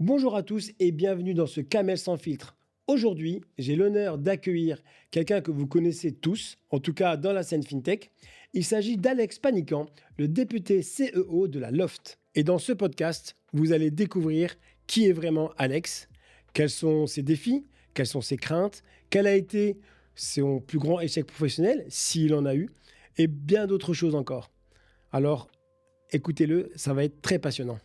Bonjour à tous et bienvenue dans ce Camel sans filtre. Aujourd'hui, j'ai l'honneur d'accueillir quelqu'un que vous connaissez tous, en tout cas dans la scène FinTech. Il s'agit d'Alex Panican, le député CEO de la Loft. Et dans ce podcast, vous allez découvrir qui est vraiment Alex, quels sont ses défis, quelles sont ses craintes, quel a été son plus grand échec professionnel, s'il en a eu, et bien d'autres choses encore. Alors, écoutez-le, ça va être très passionnant.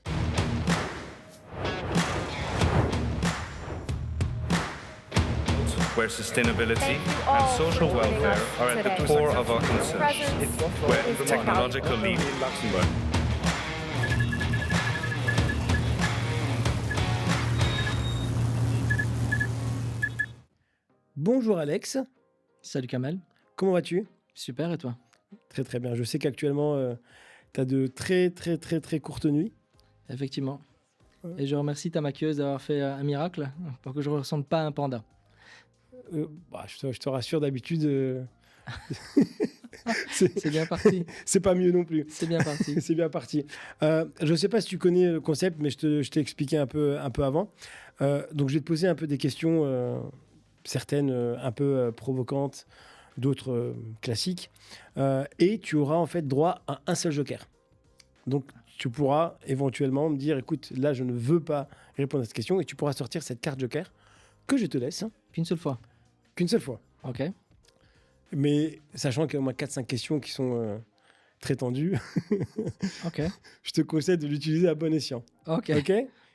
Where sustainability and social welfare are at the core of our concerns, where technological lead in Luxembourg. Bonjour Alex, Salut Kamel, comment vas-tu? super et toi? Très très bien. Je sais qu'actuellement, tu as de très courtes nuits. Effectivement. Ouais. Et je remercie ta maquilleuse d'avoir fait un miracle pour que je ne ressemble pas à un panda. Je te rassure, d'habitude, C'est bien parti, c'est pas mieux non plus. c'est bien parti. C'est bien parti. Je ne sais pas si tu connais le concept, mais je t'ai expliqué un peu avant. Donc je vais te poser un peu des questions, certaines un peu provocantes, d'autres classiques. Et tu auras en fait droit à un seul joker. Donc, tu pourras éventuellement me dire, écoute, là, je ne veux pas répondre à cette question, et tu pourras sortir cette carte joker que je te laisse, Qu'une seule fois. qu'une seule fois. Ok, Mais sachant qu'il y a au moins 4-5 questions qui sont très tendues, ok, je te conseille de l'utiliser à bon escient. ok. Ok?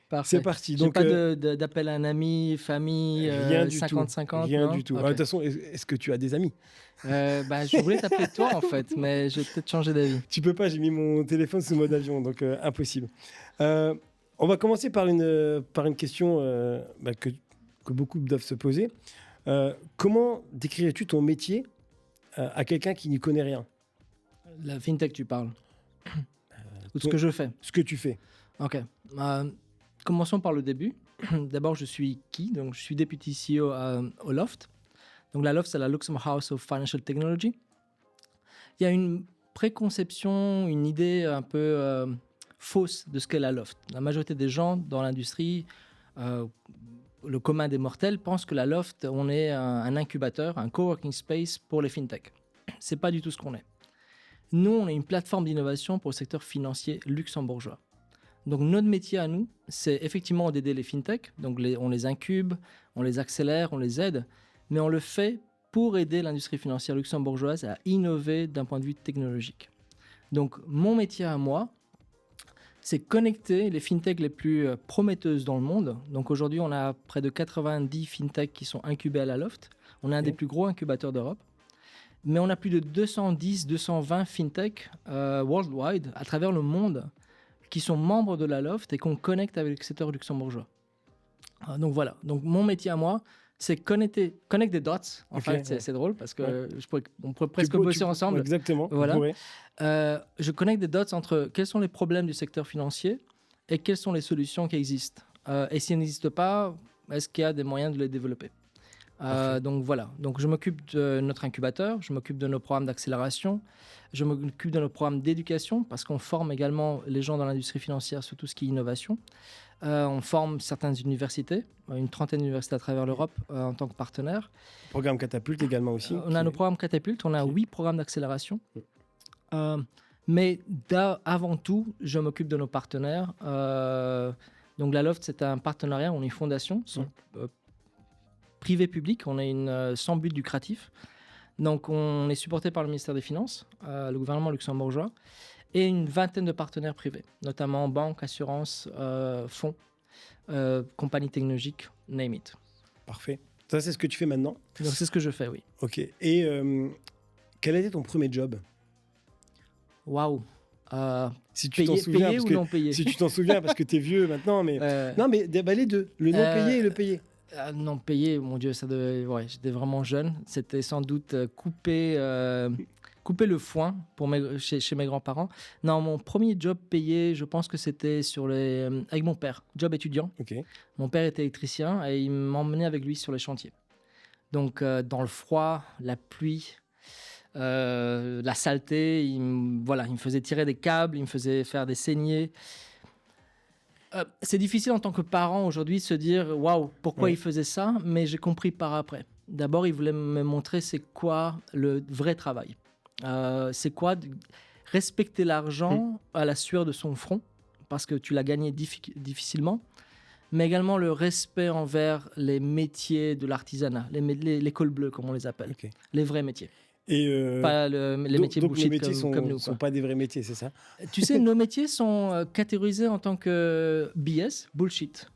Parfait. C'est parti. J'ai Donc, pas d'appel à un ami, famille, rien du tout. 50-50, Rien non du tout. Ok. De toute façon, est-ce que tu as des amis? Je voulais t'appeler toi en fait, mais j'ai peut-être changé d'avis. Tu peux pas, j'ai mis mon téléphone sous mode avion, donc impossible. On va commencer par une question que beaucoup doivent se poser. Comment décrirais-tu ton métier à quelqu'un qui n'y connaît rien? La fintech, tu parles. Ou de ce que je fais. Ce que tu fais. Ok. Commençons par le début. D'abord, je suis qui? Donc, je suis député CEO au Loft. Donc, la Loft, c'est la Luxembourg House of Financial Technology. Il y a une préconception, une idée un peu fausse de ce qu'est la Loft. La majorité des gens dans l'industrie, le commun des mortels, pensent que la Loft, on est un incubateur, un coworking space pour les fintech. C'est pas du tout ce qu'on est. Nous, on est une plateforme d'innovation pour le secteur financier luxembourgeois. Donc notre métier à nous, c'est effectivement d'aider les fintech. Donc on les incube, on les accélère, on les aide, mais on le fait pour aider l'industrie financière luxembourgeoise à innover d'un point de vue technologique. Donc mon métier à moi, c'est connecter les fintech les plus prometteuses dans le monde. Donc aujourd'hui, on a près de 90 fintech qui sont incubés à la Loft. On est un des plus gros incubateurs d'Europe. Mais on a plus de 210-220 fintech worldwide, à travers le monde, qui sont membres de la Loft et qu'on connecte avec le secteur luxembourgeois. Donc voilà, donc mon métier à moi, c'est connect des dots. En fait, c'est drôle parce que on pourrait presque bosser ensemble. Exactement. Voilà. Je connecte des dots entre quels sont les problèmes du secteur financier et quelles sont les solutions qui existent. Et s'ils n'existent pas, est-ce qu'il y a des moyens de les développer? Donc voilà, donc je m'occupe de notre incubateur, je m'occupe de nos programmes d'accélération, je m'occupe de nos programmes d'éducation parce qu'on forme également les gens dans l'industrie financière sur tout ce qui est innovation. On forme certaines universités, une trentaine d'universités à travers l'Europe en tant que partenaire. Programme Catapulte également aussi. On a nos programmes Catapulte, on a 8 programmes d'accélération. Mais avant tout, je m'occupe de nos partenaires. Donc la Loft, c'est un partenariat, on est une fondation. Privé-public, on est sans but lucratif. Donc, on est supporté par le ministère des Finances, le gouvernement luxembourgeois, et une vingtaine de partenaires privés, notamment banques, assurances, fonds, compagnies technologiques, name it. Parfait. Ça, c'est ce que tu fais maintenant? Donc, c'est ce que je fais, oui. Ok. Et quel a été ton premier job? Waouh. Si tu t'en souviens, payé parce ou que, non payé? si tu t'en souviens, parce que tu es vieux maintenant, mais... Non, mais les deux, le non payé et le payé. Non payé, mon Dieu, j'étais vraiment jeune. C'était sans doute couper le foin chez mes grands-parents. Non, mon premier job payé, je pense que c'était avec mon père, job étudiant. Okay. Mon père était électricien et il m'emmenait avec lui sur les chantiers. Donc, dans le froid, la pluie, la saleté, il me faisait tirer des câbles, il me faisait faire des saignées. C'est difficile en tant que parent aujourd'hui de se dire waouh, pourquoi il faisait ça, mais j'ai compris par après. D'abord, il voulait me montrer c'est quoi le vrai travail. C'est quoi respecter l'argent à la sueur de son front, parce que tu l'as gagné difficilement, mais également le respect envers les métiers de l'artisanat, les cols bleus, comme on les appelle, les vrais métiers. Et pas les métiers donc bullshit nos métiers comme nous. sont pas des vrais métiers, c'est ça? Tu sais, nos métiers sont catégorisés en tant que BS, bullshit,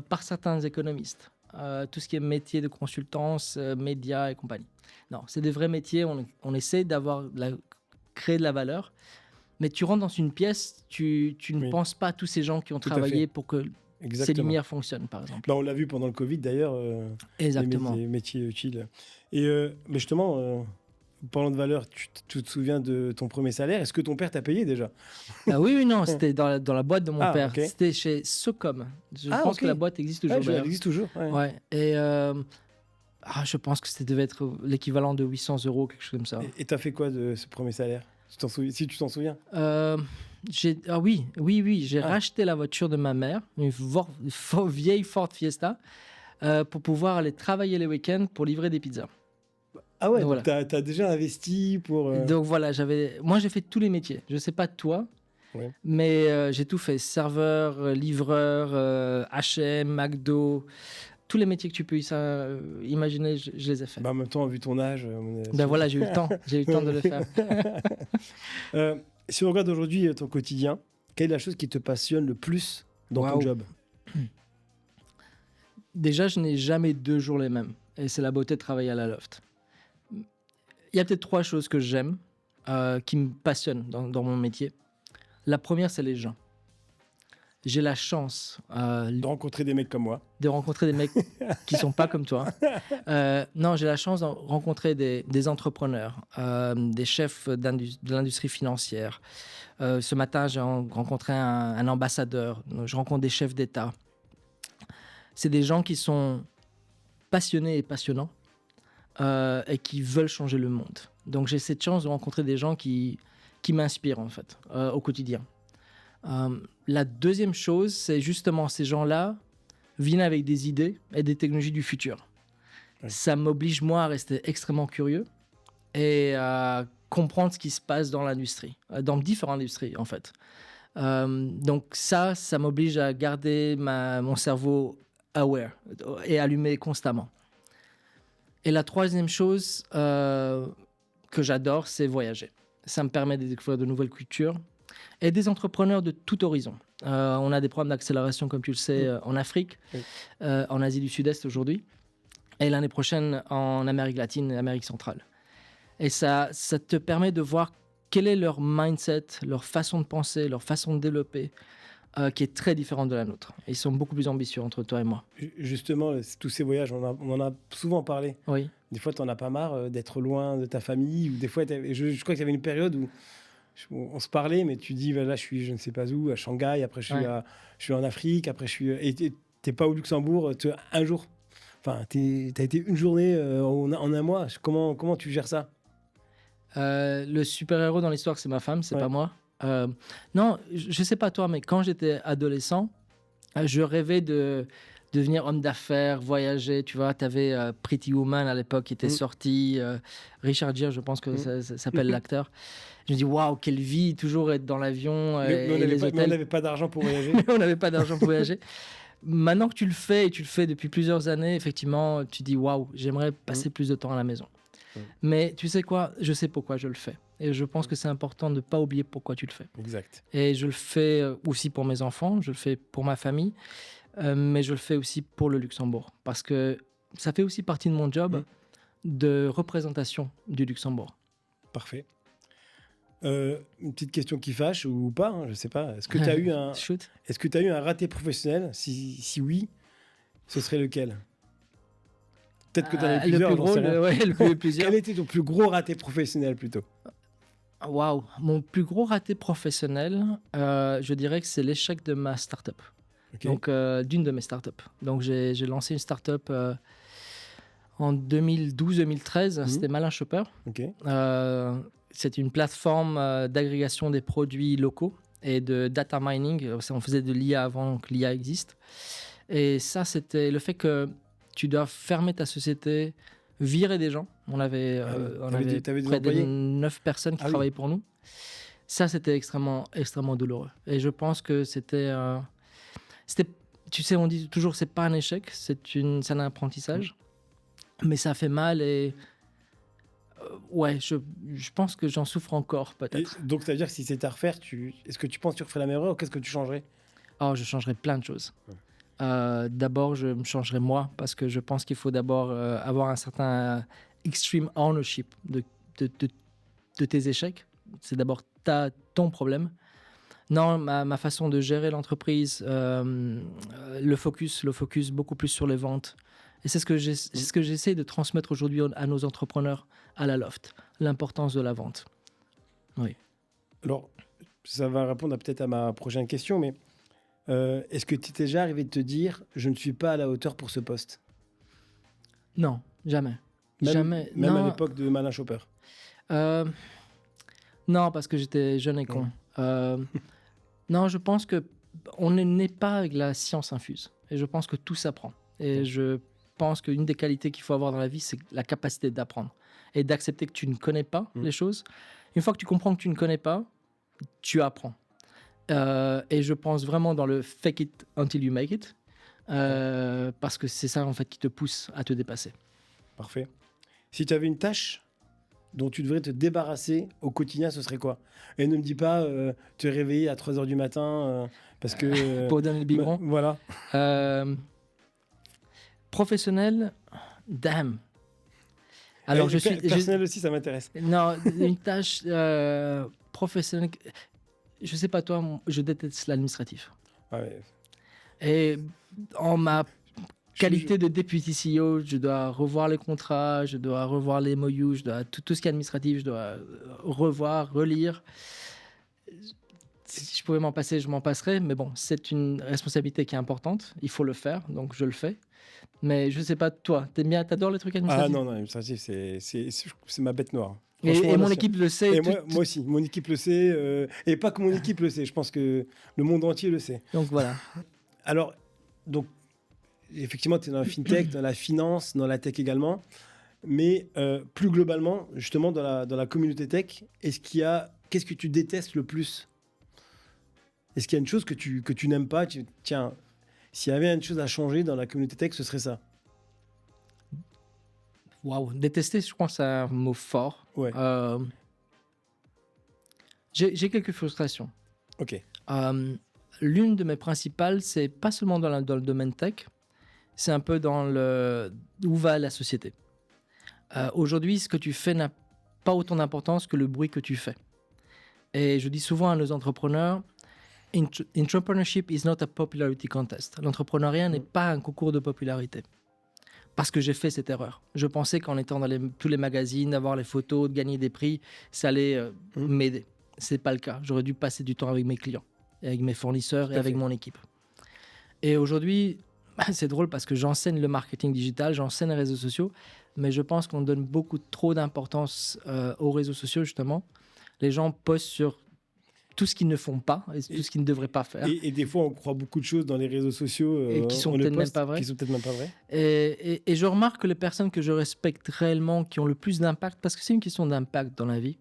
par certains économistes. Tout ce qui est métier de consultance, médias et compagnie. Non, c'est des vrais métiers. On essaie créer de la valeur. Mais tu rentres dans une pièce, tu ne penses pas à tous ces gens qui ont travaillé pour que ces lumières fonctionnent, par exemple. Bah, on l'a vu pendant le Covid, d'ailleurs. Exactement. Les métiers utiles. Et mais justement, parlant de valeur, tu te souviens de ton premier salaire? Est-ce que ton père t'a payé déjà? Oui, non, c'était dans la boîte de mon père. Okay. C'était chez Socom. Je pense que la boîte existe toujours. Elle existe toujours. Ouais. Et je pense que ça devait être l'équivalent de 800 €, quelque chose comme ça. Et t'as fait quoi de ce premier salaire? Si tu t'en souviens? Oui. J'ai racheté la voiture de ma mère, une vieille Ford Fiesta, pour pouvoir aller travailler les week-ends pour livrer des pizzas. Ah ouais, donc t'as déjà investi pour... Donc voilà, moi j'ai fait tous les métiers. Je sais pas toi, mais j'ai tout fait. Serveur, livreur, H&M, McDo, tous les métiers que tu peux imaginer, je les ai faits. Bah, en même temps, vu ton âge... voilà, j'ai eu le temps. J'ai eu le temps de le faire. Si on regarde aujourd'hui ton quotidien, quelle est la chose qui te passionne le plus dans ton job? Déjà, je n'ai jamais 2 jours les mêmes. Et c'est la beauté de travailler à la Loft. Il y a peut-être 3 choses que j'aime, qui me passionnent dans mon métier. La première, c'est les gens. J'ai la chance de rencontrer des mecs comme moi. De rencontrer des mecs qui ne sont pas comme toi. Non, j'ai la chance de rencontrer des entrepreneurs, des chefs de l'industrie financière. Ce matin, j'ai rencontré un ambassadeur. Je rencontre des chefs d'État. C'est des gens qui sont passionnés et passionnants et qui veulent changer le monde. Donc, j'ai cette chance de rencontrer des gens qui m'inspirent, en fait, au quotidien. La deuxième chose, c'est justement ces gens-là viennent avec des idées et des technologies du futur. Ça m'oblige, moi, à rester extrêmement curieux et à comprendre ce qui se passe dans l'industrie, dans différentes industries, en fait. Donc ça m'oblige à garder mon cerveau aware et allumé constamment. Et la troisième chose que j'adore, c'est voyager. Ça me permet de découvrir de nouvelles cultures et des entrepreneurs de tout horizon. On a des programmes d'accélération, comme tu le sais, en Afrique, en Asie du Sud-Est aujourd'hui, et l'année prochaine en Amérique latine et Amérique centrale. Et ça te permet de voir quel est leur mindset, leur façon de penser, leur façon de développer, qui est très différente de la nôtre. Ils sont beaucoup plus ambitieux entre toi et moi. Justement, tous ces voyages, on en a souvent parlé. Oui. Des fois, tu n'en as pas marre d'être loin de ta famille. Ou des fois, je crois qu'il y avait une période où on se parlait, mais tu dis, là, je suis je ne sais pas où, à Shanghai, après je suis en Afrique, après je suis... Et tu n'es pas au Luxembourg un jour. Enfin, tu as été une journée en un mois. Comment tu gères ça? Le super-héros dans l'histoire, c'est ma femme, c'est pas moi. Non, je sais pas toi, mais quand j'étais adolescent, je rêvais de devenir homme d'affaires, voyager. Tu vois, tu avais Pretty Woman à l'époque qui était sorti. Richard Gere, je pense que ça s'appelle l'acteur. Je me dis, waouh, quelle vie, toujours être dans l'avion. Mais on n'avait pas d'argent pour voyager. On n'avait pas d'argent pour voyager. Maintenant que tu le fais, et tu le fais depuis plusieurs années, effectivement, tu dis, waouh, j'aimerais passer plus de temps à la maison. Mais tu sais quoi, je sais pourquoi je le fais. Et je pense que c'est important de ne pas oublier pourquoi tu le fais. Exact. Et je le fais aussi pour mes enfants, je le fais pour ma famille, mais je le fais aussi pour le Luxembourg. Parce que ça fait aussi partie de mon job de représentation du Luxembourg. Parfait. Une petite question qui fâche ou pas, je ne sais pas. Est-ce que tu as eu un raté professionnel? Si oui, ce serait lequel? Peut-être que tu en as eu plusieurs. Le plus plusieurs. Quel était ton plus gros raté professionnel plutôt? Waouh, mon plus gros raté professionnel, je dirais que c'est l'échec de ma start-up. Donc, d'une de mes start-up. Donc, j'ai lancé une start-up en 2012-2013. C'était Malin Shopper. C'est une plateforme d'agrégation des produits locaux et de data mining. On faisait de l'IA avant que l'IA existe. Et ça, c'était le fait que tu dois fermer ta société, virer des gens. On avait, T'avais des près de employés 9 personnes qui Ah oui. travaillaient pour nous. Ça, c'était extrêmement, extrêmement douloureux. Et je pense que c'était... tu sais, on dit toujours c'est pas un échec, c'est un apprentissage. Mais ça fait mal et... ouais, je pense que j'en souffre encore, peut-être. Donc, ça veut dire que si c'était à refaire, est-ce que tu penses que tu referais la même erreur ou qu'est-ce que tu changerais? Oh, je changerais plein de choses. D'abord, je me changerais moi parce que je pense qu'il faut d'abord avoir un certain extreme ownership de tes échecs. C'est d'abord ton problème. Non, ma façon de gérer l'entreprise, le focus beaucoup plus sur les ventes. Et c'est ce que j'essaie de transmettre aujourd'hui à nos entrepreneurs à la Loft, l'importance de la vente. Oui. Alors, ça va répondre peut-être à ma prochaine question, mais est-ce que tu t'es déjà arrivé de te dire « je ne suis pas à la hauteur pour ce poste » Non, jamais. Même Non, à l'époque de Malin Chopper. non, parce que j'étais jeune et con. Non, je pense que on n'est pas avec la science infuse. Et je pense que tout s'apprend. Et je pense qu'une des qualités qu'il faut avoir dans la vie, c'est la capacité d'apprendre et d'accepter que tu ne connais pas les choses. Une fois que tu comprends que tu ne connais pas, tu apprends. Et je pense vraiment dans le fake it until you make it, parce que c'est ça en fait qui te pousse à te dépasser. Parfait. Si tu avais une tâche dont tu devrais te débarrasser au quotidien, ce serait quoi? Et ne me dis pas te réveiller à 3h du matin parce que... Pour donner le biberon. Voilà. Professionnel, damn. Alors personnel aussi, ça m'intéresse. Non, une tâche professionnelle. Je sais pas toi, je déteste l'administratif. Ouais. Et en ma qualité de deputy CEO, je dois revoir les contrats, je dois revoir les MOU, je dois tout ce qui est administratif, je dois revoir, relire. Si je pouvais m'en passer, je m'en passerais. Mais bon, c'est une responsabilité qui est importante. Il faut le faire, donc je le fais. Mais je sais pas, toi, t'adores les trucs administratifs? Ah non, l'administratif, c'est ma bête noire. Et mon équipe le sait. Et moi aussi, mon équipe le sait. Et pas que mon équipe le sait, je pense que le monde entier le sait. Donc voilà. Alors, effectivement, tu es dans la fintech, dans la finance, dans la tech également. Mais plus globalement, justement, dans la communauté tech, qu'est-ce que tu détestes le plus? Est-ce qu'il y a une chose que tu n'aimes pas? Tiens, s'il y avait une chose à changer dans la communauté tech, ce serait ça. Waouh, détester, je crois que c'est un mot fort. Ouais. J'ai quelques frustrations. Ok. L'une de mes principales, c'est pas seulement dans le domaine tech, c'est un peu dans où va la société. Aujourd'hui, ce que tu fais n'a pas autant d'importance que le bruit que tu fais. Et je dis souvent à nos entrepreneurs, entrepreneurship is not a popularity contest. L'entrepreneuriat n'est pas un concours de popularité. Parce que j'ai fait cette erreur. Je pensais qu'en étant dans tous les magazines, d'avoir les photos, de gagner des prix, ça allait m'aider. C'est pas le cas. J'aurais dû passer du temps avec mes clients, avec mes fournisseurs et avec mon équipe. Et aujourd'hui, c'est drôle parce que j'enseigne le marketing digital, j'enseigne les réseaux sociaux, mais je pense qu'on donne beaucoup trop d'importance aux réseaux sociaux, justement. Les gens postent sur tout ce qu'ils ne font pas et tout ce qu'ils ne devraient pas faire. Et des fois, on croit beaucoup de choses dans les réseaux sociaux et qui sont peut-être même pas vraies. Et je remarque que les personnes que je respecte réellement, qui ont le plus d'impact, parce que c'est une question d'impact dans la vie,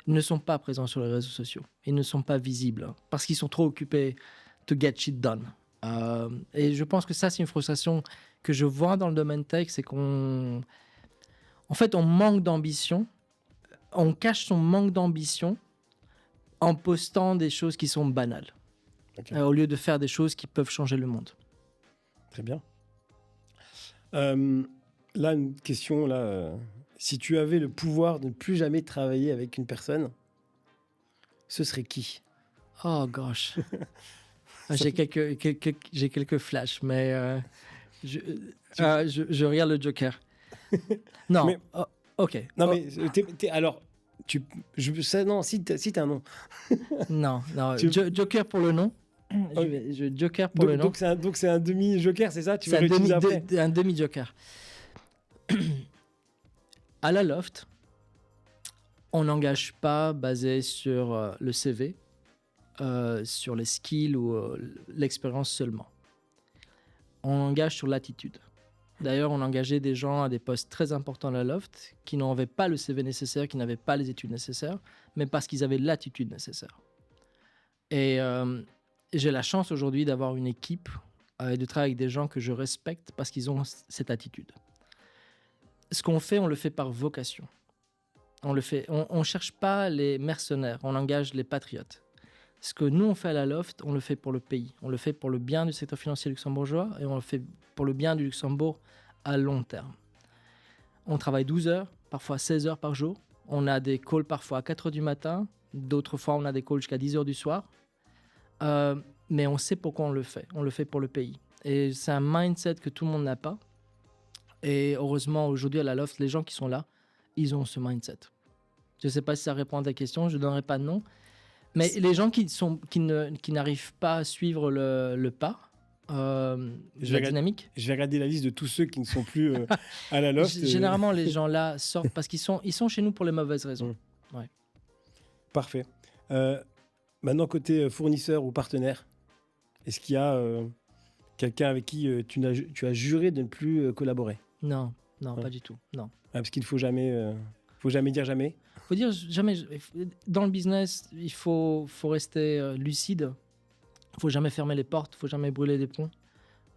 ne sont pas présents sur les réseaux sociaux. Ils ne sont pas visibles parce qu'ils sont trop occupés to get shit done. Et je pense que ça, c'est une frustration que je vois dans le domaine tech, c'est en fait, on manque d'ambition. On cache son manque d'ambition en postant des choses qui sont banales, au lieu de faire des choses qui peuvent changer le monde. Très bien. Là, une question, si tu avais le pouvoir de ne plus jamais travailler avec une personne, ce serait qui? Oh gosh. J'ai quelques flashs, mais je regarde le Joker. Non, mais, ok. Non, mais alors... non, si t'as un nom. Non. Joker pour le nom. Joker pour le nom. Donc c'est un demi-joker, c'est ça? C'est un demi-joker. À la Loft, on n'engage pas basé sur le CV. sur les skills ou l'expérience seulement. On engage sur l'attitude. D'ailleurs, on engageait des gens à des postes très importants à la Loft qui n'avaient pas le CV nécessaire, qui n'avaient pas les études nécessaires, mais parce qu'ils avaient l'attitude nécessaire. Et j'ai la chance aujourd'hui d'avoir une équipe et de travailler avec des gens que je respecte parce qu'ils ont cette attitude. Ce qu'on fait, on le fait par vocation. On ne cherche pas les mercenaires, on engage les patriotes. Ce que nous, on fait à la Loft, on le fait pour le pays. On le fait pour le bien du secteur financier luxembourgeois et on le fait pour le bien du Luxembourg à long terme. On travaille 12 heures, parfois 16 heures par jour. On a des calls parfois à 4 heures du matin. D'autres fois, on a des calls jusqu'à 10 heures du soir. Mais on sait pourquoi on le fait. On le fait pour le pays. Et c'est un mindset que tout le monde n'a pas. Et heureusement, aujourd'hui, à la Loft, les gens qui sont là, ils ont ce mindset. Je ne sais pas si ça répond à ta question, je ne donnerai pas de nom. Mais les gens qui n'arrivent pas à suivre le pas, la dynamique. Je vais regarder la liste de tous ceux qui ne sont plus à la Loft. Généralement, les gens-là sortent parce qu'ils sont chez nous pour les mauvaises raisons. Ouais. Parfait. Maintenant, côté fournisseur ou partenaire, est-ce qu'il y a quelqu'un avec qui tu as juré de ne plus collaborer? Non, pas du tout. Non. Parce qu'il ne faut jamais dire jamais. Il faut dire jamais. Dans le business, il faut rester lucide. Il ne faut jamais fermer les portes, il ne faut jamais brûler des ponts.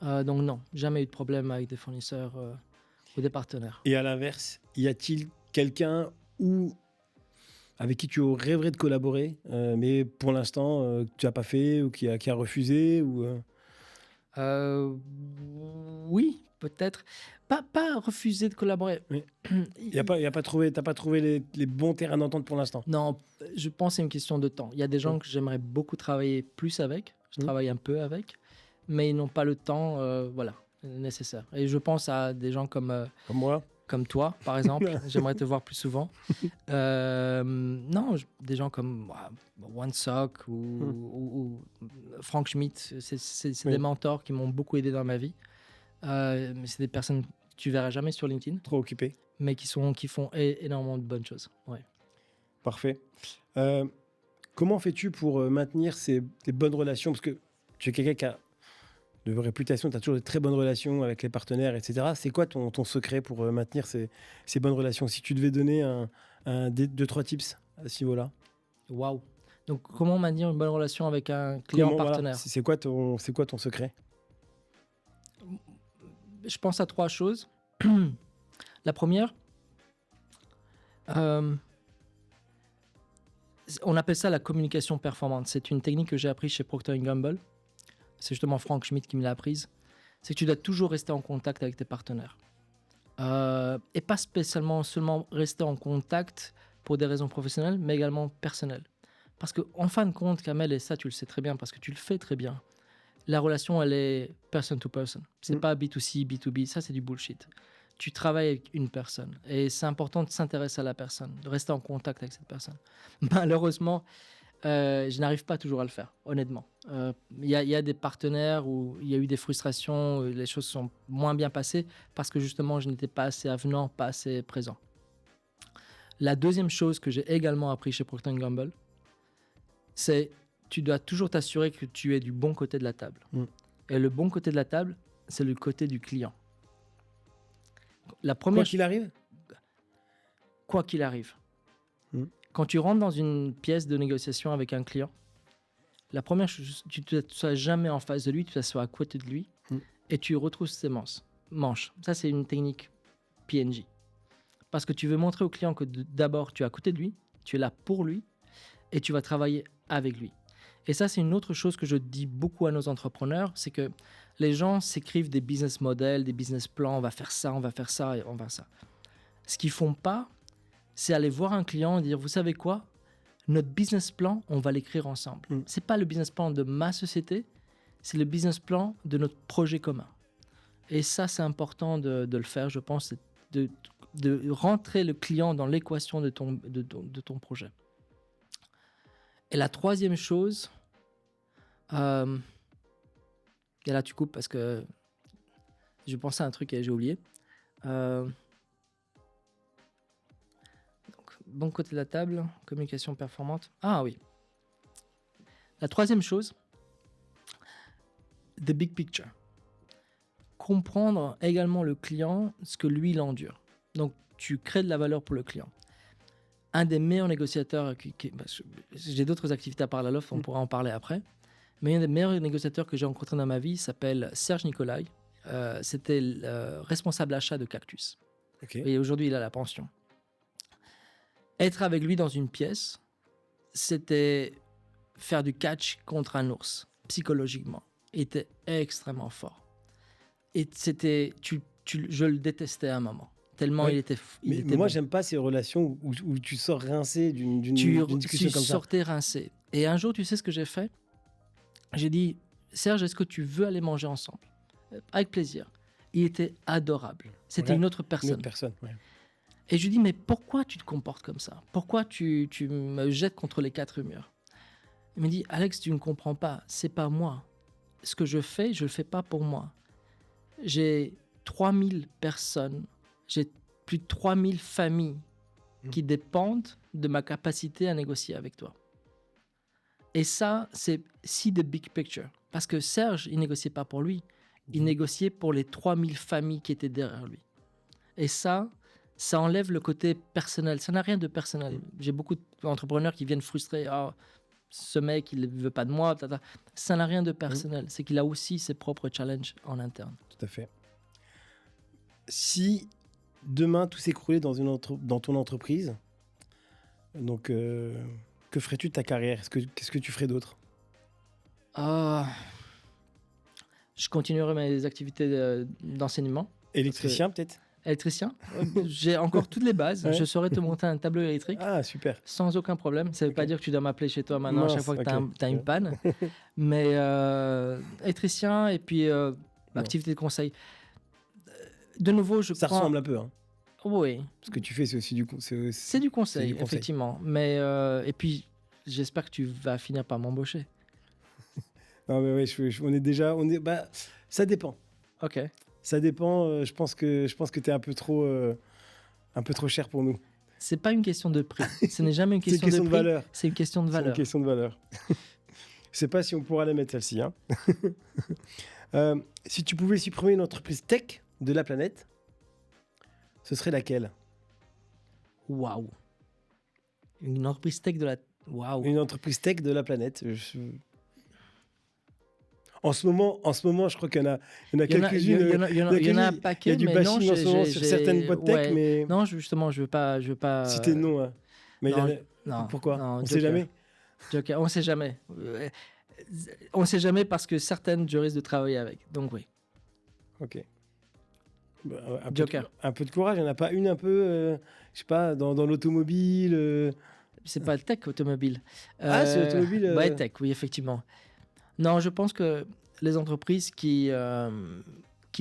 Donc non, jamais eu de problème avec des fournisseurs ou des partenaires. Et à l'inverse, y a-t-il quelqu'un avec qui tu rêverais de collaborer, mais pour l'instant, tu n'as pas fait ou qui a refusé Oui, peut-être. Pas refuser de collaborer. Oui. T'as pas trouvé les bons terrains d'entente pour l'instant? Non, je pense que c'est une question de temps. Il y a des gens que j'aimerais beaucoup travailler plus avec. Je travaille un peu avec, mais ils n'ont pas le temps nécessaire. Et je pense à des gens comme moi, comme toi, par exemple. J'aimerais te voir plus souvent. Non, des gens comme OneSock ou Frank Schmidt. C'est des mentors qui m'ont beaucoup aidé dans ma vie. Mais c'est des personnes que tu verras jamais sur LinkedIn. Trop occupées. Mais qui font énormément de bonnes choses. Ouais. Parfait. Comment fais-tu pour maintenir ces bonnes relations? Parce que tu es quelqu'un qui a de réputation, tu as toujours de très bonnes relations avec les partenaires, etc. C'est quoi ton secret pour maintenir ces bonnes relations? Si tu devais donner deux, trois tips à ce niveau-là. Waouh. Donc, comment maintenir une bonne relation avec un client partenaire? C'est quoi ton secret? Je pense à 3 choses. La première, on appelle ça la communication performante. C'est une technique que j'ai apprise chez Procter & Gamble. C'est justement Frank Schmidt qui me l'a apprise. C'est que tu dois toujours rester en contact avec tes partenaires. Et pas spécialement seulement rester en contact pour des raisons professionnelles, mais également personnelles. Parce qu'en fin de compte, Kamel, et ça tu le sais très bien parce que tu le fais très bien, la relation, elle est person to person. C'est pas B2C, B2B, ça c'est du bullshit. Tu travailles avec une personne et c'est important de s'intéresser à la personne, de rester en contact avec cette personne. Malheureusement, je n'arrive pas toujours à le faire, honnêtement. Il y a des partenaires où il y a eu des frustrations, où les choses sont moins bien passées parce que justement, je n'étais pas assez avenant, pas assez présent. La deuxième chose que j'ai également appris chez Procter & Gamble, c'est tu dois toujours t'assurer que tu es du bon côté de la table. Et le bon côté de la table, c'est le côté du client. Quoi qu'il arrive? Quoi qu'il arrive. Quand tu rentres dans une pièce de négociation avec un client, la première chose, tu ne t'assois jamais en face de lui, tu t'assois à côté de lui et tu retrousses ses manches. Ça, c'est une technique PNJ. Parce que tu veux montrer au client que d'abord, tu es à côté de lui, tu es là pour lui et tu vas travailler avec lui. Et ça, c'est une autre chose que je dis beaucoup à nos entrepreneurs, c'est que les gens s'écrivent des business models, des business plans, on va faire ça et on va faire ça. Ce qu'ils ne font pas, c'est aller voir un client et dire, vous savez quoi, notre business plan, on va l'écrire ensemble. Ce n'est pas le business plan de ma société, c'est le business plan de notre projet commun. Et ça, c'est important de le faire, je pense, de rentrer le client dans l'équation de ton projet. Et la troisième chose, et là tu coupes parce que je pensais à un truc et j'ai oublié. Donc, bon côté de la table, communication performante. Ah oui. La troisième chose, the big picture. Comprendre également le client, ce que lui, il endure. Donc, tu crées de la valeur pour le client. Un des meilleurs négociateurs, j'ai d'autres activités à part la Loft, on pourra en parler après, mais un des meilleurs négociateurs que j'ai rencontré dans ma vie s'appelle Serge Nicolai. C'était le responsable achat de Cactus. Okay. Et aujourd'hui, il a la pension. Être avec lui dans une pièce, c'était faire du catch contre un ours, psychologiquement. Il était extrêmement fort. Et c'était, je le détestais à un moment, tellement ouais. il était Mais bon. moi, j'aime pas ces relations où tu sors rincé d'une discussion comme ça. Tu sortais rincé. Et un jour, tu sais ce que j'ai fait? J'ai dit, Serge, est-ce que tu veux aller manger ensemble? Avec plaisir. Il était adorable. C'était une autre personne. Une autre personne, ouais. Et je lui dis, mais pourquoi tu te comportes comme ça? Pourquoi tu me jettes contre les quatre murs? Il me dit, Alex, tu ne comprends pas. C'est pas moi. Ce que je le fais pas pour moi. J'ai 3000 personnes, j'ai plus de 3000 familles qui dépendent de ma capacité à négocier avec toi. Et ça, c'est the big picture. Parce que Serge, il négociait pas pour lui. Il négociait pour les 3000 familles qui étaient derrière lui. Et ça enlève le côté personnel. Ça n'a rien de personnel. J'ai beaucoup d'entrepreneurs qui viennent frustrés. Oh, ce mec, il ne veut pas de moi. Tata. Ça n'a rien de personnel. C'est qu'il a aussi ses propres challenges en interne. Tout à fait. Si demain tout s'écroulait dans ton entreprise, donc que ferais-tu de ta carrière? Qu'est-ce que tu ferais d'autre? Je continuerai mes activités d'enseignement. Électricien peut-être? Électricien. J'ai encore toutes les bases. Ouais. Je saurais te monter un tableau électrique. Ah, super. Sans aucun problème. Ça ne veut pas dire que tu dois m'appeler chez toi maintenant à chaque fois que tu as une panne. Mais électricien et puis activité de conseil. De nouveau, ça ressemble un peu. Hein. Oui. Ce que tu fais, c'est aussi du conseil. C'est du conseil, effectivement. Mais, et puis, j'espère que tu vas finir par m'embaucher. Non, mais oui, on est déjà... ça dépend. Ok. Ça dépend. Je pense que tu es un peu trop cher pour nous. C'est pas une question de prix. Ce n'est jamais une question, de prix. Valeur. C'est une question de valeur. C'est une question de valeur. Je sais pas si on pourra la mettre celle-ci. Hein. Si tu pouvais supprimer une entreprise tech de la planète, ce serait laquelle? Waouh. Une entreprise tech de la... Waouh. Une entreprise tech de la planète. En ce moment, je crois qu'il y en a quelques-unes. Il y en a un paquet. Il y a du bashing en ce moment sur certaines boîtes tech, mais... Non, justement, je veux pas... Citer de nom. Hein. Mais non, pourquoi? Non, on ne sait jamais. Joker, on ne sait jamais. On ne sait jamais parce que certaines, je risque de travailler avec. Donc oui. Ok. Joker. Un peu de courage. Il n'y en a pas une un peu, je sais pas, dans l'automobile. C'est pas le tech automobile. C'est l'automobile. Ouais, tech, oui, effectivement. Non, je pense que les entreprises qui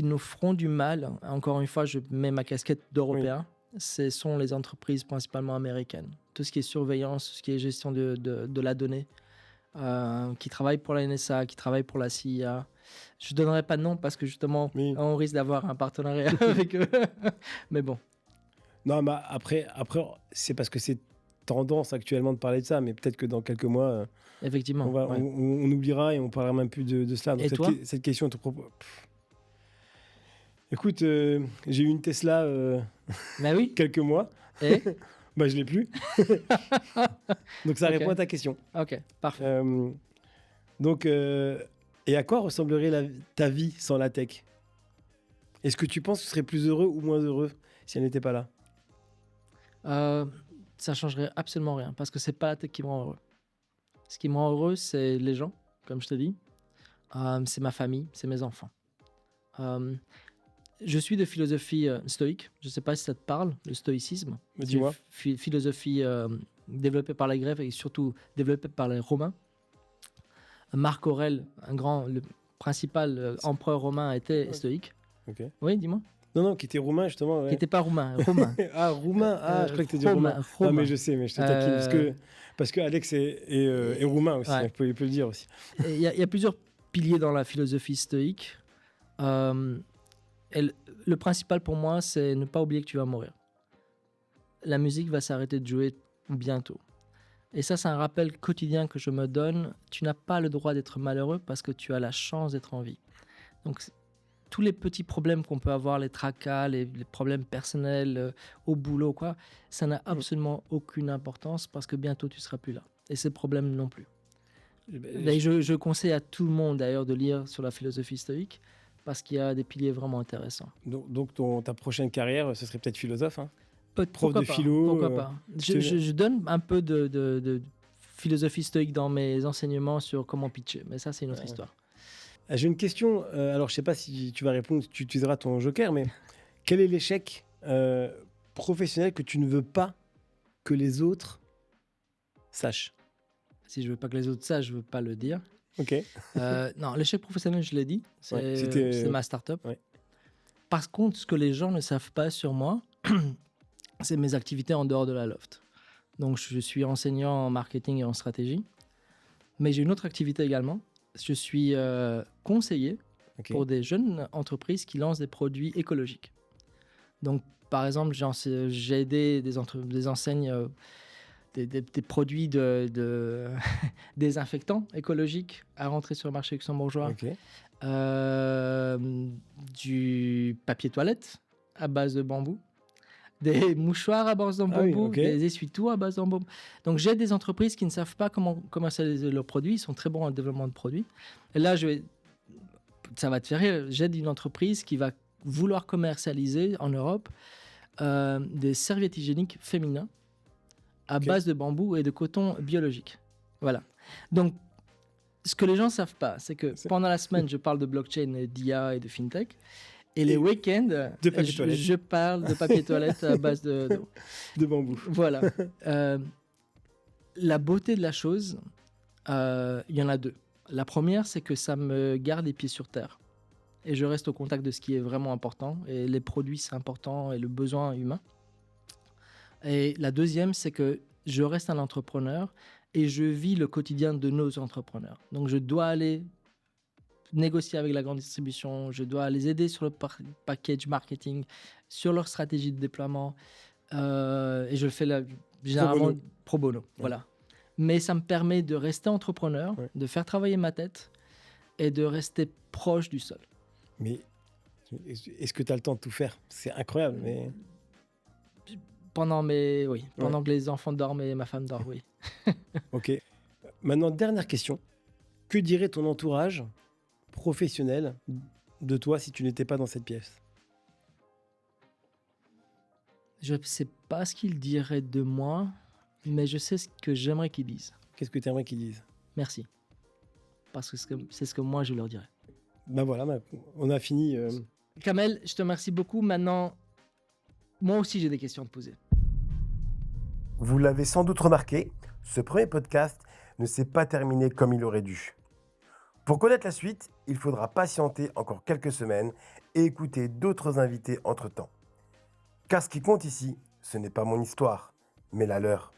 nous feront du mal, encore une fois, je mets ma casquette d'Européen, ce sont les entreprises principalement américaines. Tout ce qui est surveillance, tout ce qui est gestion de la donnée, qui travaillent pour la NSA, qui travaillent pour la CIA. Je ne donnerai pas de nom parce que justement, on risque d'avoir un partenariat avec eux. Mais bon. Non, mais après, c'est parce que c'est tendance actuellement de parler de ça, mais peut-être que dans quelques mois, effectivement, on oubliera et on parlera même plus de cela. Donc et toi cette question te propose. Écoute, j'ai eu une Tesla oui. quelques mois. Et je l'ai plus. Donc ça répond à ta question. Ok, parfait. Donc, et à quoi ressemblerait ta vie sans la tech? Est-ce que tu penses que tu serais plus heureux ou moins heureux si elle n'était pas là? Ça changerait absolument rien parce que c'est pas la tech qui me rend heureux. Ce qui me rend heureux, c'est les gens, comme je te dis. C'est ma famille, c'est mes enfants. Je suis de philosophie stoïque. Je ne sais pas si ça te parle, le stoïcisme. Dis-moi. Philosophie développée par les Grecs et surtout développée par les Romains. Marc Aurèle, le principal empereur romain, était stoïque. Okay. Oui, dis-moi. Non, qui était roumain, justement. Ouais. Qui n'était pas roumain, romain. Roumain. Je crois que tu dis roumain. Non, mais je sais, mais je te taquine. Parce que Alex est roumain aussi, il peut le dire aussi. Il y a plusieurs piliers dans la philosophie stoïque. Le principal pour moi, c'est ne pas oublier que tu vas mourir. La musique va s'arrêter de jouer bientôt. Et ça, c'est un rappel quotidien que je me donne. Tu n'as pas le droit d'être malheureux parce que tu as la chance d'être en vie. Donc, tous les petits problèmes qu'on peut avoir, les tracas, les problèmes personnels au boulot, quoi, ça n'a absolument aucune importance parce que bientôt, tu ne seras plus là. Et ces problèmes non plus. Et je conseille à tout le monde, d'ailleurs, de lire sur la philosophie stoïque parce qu'il y a des piliers vraiment intéressants. Donc ta prochaine carrière, ce serait peut-être philosophe, hein? Prof Pourquoi de pas, philo. pourquoi pas. Je donne un peu de philosophie stoïque dans mes enseignements sur comment pitcher, mais ça, c'est une autre histoire. J'ai une question, alors je sais pas si tu vas répondre, tu utiliseras ton joker, mais quel est l'échec professionnel que tu ne veux pas que les autres sachent? Si je veux pas que les autres sachent, je veux pas le dire. Ok. Non, l'échec professionnel, je l'ai dit, c'est ma start-up. Ouais. Par contre, ce que les gens ne savent pas sur moi, c'est mes activités en dehors de la Loft. Donc, je suis enseignant en marketing et en stratégie, mais j'ai une autre activité également. Je suis conseiller pour des jeunes entreprises qui lancent des produits écologiques. Donc, par exemple, j'ai aidé des enseignes, des produits de désinfectants écologiques à rentrer sur le marché luxembourgeois. Du papier toilette à base de bambou, des mouchoirs à base de bambou, des essuie-tout à base de bambou. Donc, j'ai des entreprises qui ne savent pas comment commercialiser leurs produits. Ils sont très bons en développement de produits. Et là, ça va te faire rire. J'aide une entreprise qui va vouloir commercialiser en Europe des serviettes hygiéniques féminins à base de bambou et de coton biologique. Voilà. Donc, ce que les gens ne savent pas, c'est que pendant la semaine, je parle de blockchain, d'IA et de fintech. Et les week-ends, je parle de papier toilette à base de bambou. Voilà. La beauté de la chose, il y en a deux. La première, c'est que ça me garde les pieds sur terre. Et je reste au contact de ce qui est vraiment important. Et les produits, c'est important, et le besoin humain. Et la deuxième, c'est que je reste un entrepreneur et je vis le quotidien de nos entrepreneurs. Donc, je dois aller négocier avec la grande distribution, je dois les aider sur le package marketing, sur leur stratégie de déploiement, et je le fais généralement pro bono. Voilà. Mais ça me permet de rester entrepreneur, de faire travailler ma tête et de rester proche du sol. Mais est-ce que tu as le temps de tout faire? C'est incroyable. Mais... Pendant que les enfants dorment et ma femme dort, oui. Ok. Maintenant, dernière question. Que dirait ton entourage professionnel de toi si tu n'étais pas dans cette pièce? Je ne sais pas ce qu'ils diraient de moi, mais je sais ce que j'aimerais qu'ils disent. Qu'est-ce que tu aimerais qu'ils disent? Merci. Parce que c'est ce que moi, je leur dirais. Ben voilà, on a fini. Kamel, je te remercie beaucoup. Maintenant, moi aussi, j'ai des questions à te poser. Vous l'avez sans doute remarqué, ce premier podcast ne s'est pas terminé comme il aurait dû. Pour connaître la suite, il faudra patienter encore quelques semaines et écouter d'autres invités entre-temps. Car ce qui compte ici, ce n'est pas mon histoire, mais la leur.